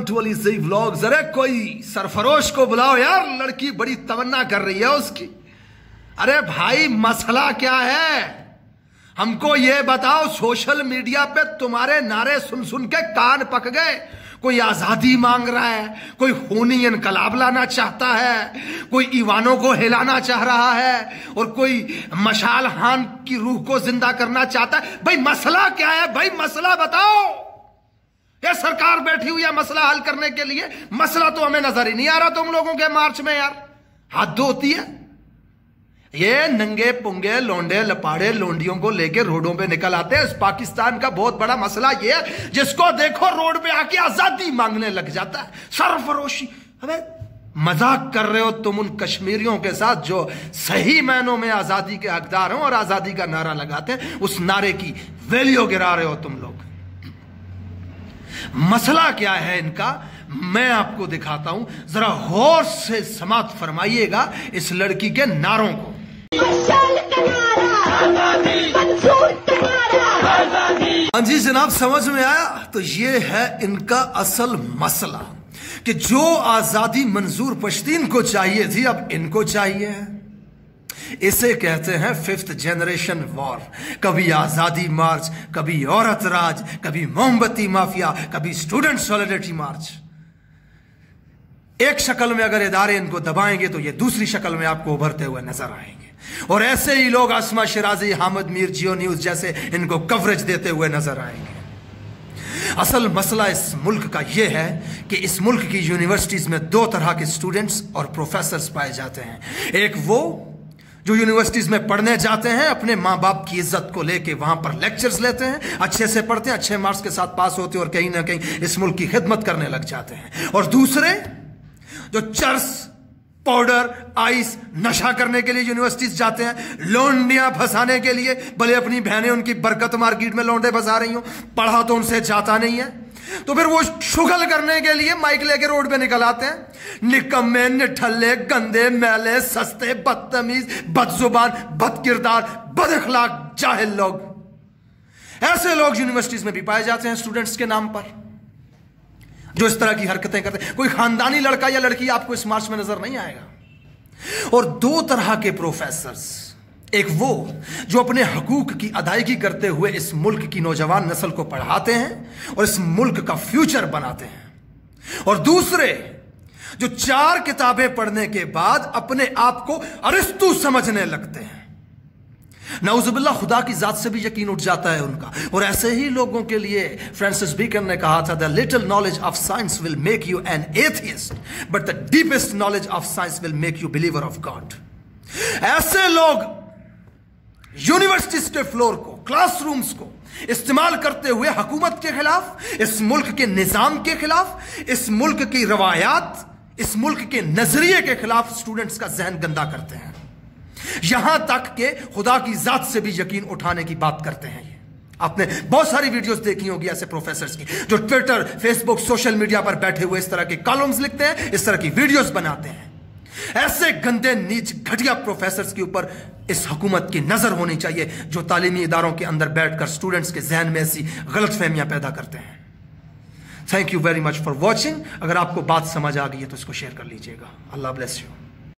To Ali ज़ई vlogs. अरे कोई सरफरोश को बुलाओ यार, लड़की बड़ी तमन्ना कर रही है उसकी। अरे भाई मसला क्या है, हमको ये बताओ। सोशल मीडिया पे तुम्हारे नारे सुन सुन के कान पक गए। कोई आजादी मांग रहा है, कोई खूनी इनकलाब लाना चाहता है, कोई ईवानों को हिलाना चाह रहा है, और कोई मशाल खान की रूह को जिंदा करना चाहता है। भाई मसला क्या है भाई, मसला बताओ। ये सरकार बैठी हुई है मसला हल करने के लिए, मसला तो हमें नजर ही नहीं आ रहा तुम लोगों के मार्च में यार। हद होती है। ये नंगे पुंगे लोंडे लपाड़े लोंडियों को लेकर रोडों पे निकल आते हैं। इस पाकिस्तान का बहुत बड़ा मसला ये है, जिसको देखो रोड पे आके आजादी मांगने लग जाता है, सरफरोशी। अबे मजाक कर रहे हो तुम उन कश्मीरियों के साथ जो सही मायनों में आजादी के हकदार हैं और आजादी का नारा लगाते हैं। उस नारे की वैल्यू गिरा रहे हो तुम लोग। मसला क्या है इनका, मैं आपको दिखाता हूं, जरा गौर से समाअत फरमाइएगा इस लड़की के नारों को। हाँ जी जनाब, समझ में आया। तो ये है इनका असल मसला कि जो आजादी मंजूर पश्तीन को चाहिए थी अब इनको चाहिए है। इसे कहते हैं 5th जनरेशन वॉर। कभी आजादी मार्च, कभी औरत राज, कभी मोमबत्ती माफिया, कभी स्टूडेंट सॉलिडरिटी मार्च। एक शक्ल में अगर इदारे इनको दबाएंगे तो ये दूसरी शक्ल में आपको उभरते हुए नजर आएंगे। और ऐसे ही लोग आसमा शिराजी, हामिद मीर, जियो न्यूज जैसे इनको कवरेज देते हुए नजर आएंगे। असल मसला इस मुल्क का यह है कि इस मुल्क की यूनिवर्सिटीज में दो तरह के स्टूडेंट्स और प्रोफेसर्स पाए जाते हैं। एक वो जो यूनिवर्सिटीज में पढ़ने जाते हैं, अपने माँ बाप की इज्जत को लेके वहां पर लेक्चर्स लेते हैं, अच्छे से पढ़ते हैं, अच्छे मार्क्स के साथ पास होते हैं और कहीं ना कहीं इस मुल्क की खिदमत करने लग जाते हैं। और दूसरे जो चर्स, पाउडर, आइस, नशा करने के लिए यूनिवर्सिटीज जाते हैं, लोंडियां फंसाने के लिए, भले अपनी बहनें उनकी बरकत मार्केट में लौंडे फंसा रही हो, पढ़ा तो उनसे जाता नहीं है, तो फिर वो शुगल करने के लिए माइक लेके रोड पे निकल आते हैं। निकम्मे, निठल्ले, गंदे, मैले, सस्ते, बदतमीज, बदजुबान, बदकिरदार, बदअखलाक, जाहिल लोग। ऐसे लोग यूनिवर्सिटीज में भी पाए जाते हैं स्टूडेंट्स के नाम पर, जो इस तरह की हरकतें करते हैं। कोई खानदानी लड़का या लड़की आपको इस मार्च में नजर नहीं आएगा। और दो तरह के प्रोफेसर्स, एक वो जो अपने हकूक की अदायगी करते हुए इस मुल्क की नौजवान नस्ल को पढ़ाते हैं और इस मुल्क का फ्यूचर बनाते हैं, और दूसरे जो 4 किताबें पढ़ने के बाद अपने आप को अरिस्तु समझने लगते हैं। नाउजुबिल्लाह, खुदा की जात से भी यकीन उठ जाता है उनका। और ऐसे ही लोगों के लिए फ्रांसिस बेकन ने कहा था, the little knowledge of science will make you an atheist, but the deepest knowledge of science will make you believer of God. ऐसे लोग यूनिवर्सिटीज के फ्लोर को, क्लासरूम्स को इस्तेमाल करते हुए हुकूमत के खिलाफ, इस मुल्क के निजाम के खिलाफ, इस मुल्क की रवायात, इस मुल्क के नजरिए के खिलाफ स्टूडेंट्स का जहन गंदा करते हैं। यहां तक कि खुदा की जात से भी यकीन उठाने की बात करते हैं। आपने बहुत सारी वीडियोस देखी होगी ऐसे प्रोफेसर्स की, जो ट्विटर, फेसबुक, सोशल मीडिया पर बैठे हुए इस तरह के कॉलम्स लिखते हैं, इस तरह की वीडियोस बनाते हैं। ऐसे गंदे, नीच, घटिया प्रोफेसर्स के ऊपर इस हुकूमत की नजर होनी चाहिए, जो तालीमी इदारों के अंदर बैठकर स्टूडेंट्स के जहन में ऐसी गलतफहमियां पैदा करते हैं। Thank you very much for watching. अगर आपको बात समझ आ गई है तो इसको शेयर कर लीजिएगा। अल्लाह ब्लेस यू।